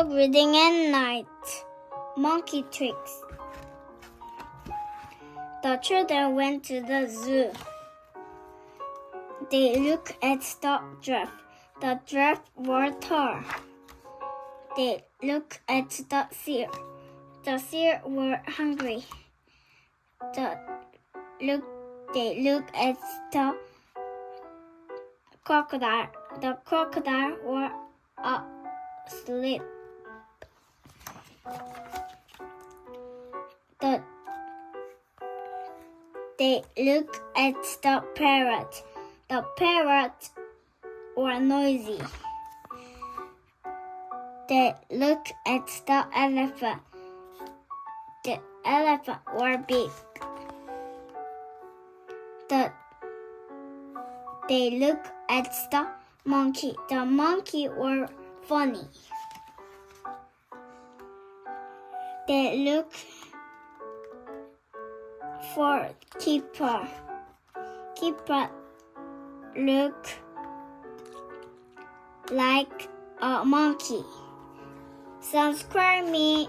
Reading at night. Monkey tricks. The children went to the zoo. They looked at the giraffe. The giraffe was tall. They looked at the seal. The seal was hungry. They looked at the crocodile. The crocodile was asleep. They looked at the parrot. The parrot was noisy. They looked at the elephant. The elephant was big. They looked at the monkey. The monkey was funny. They looked for keeper. Keeper looked like a monkey. Subscribe me.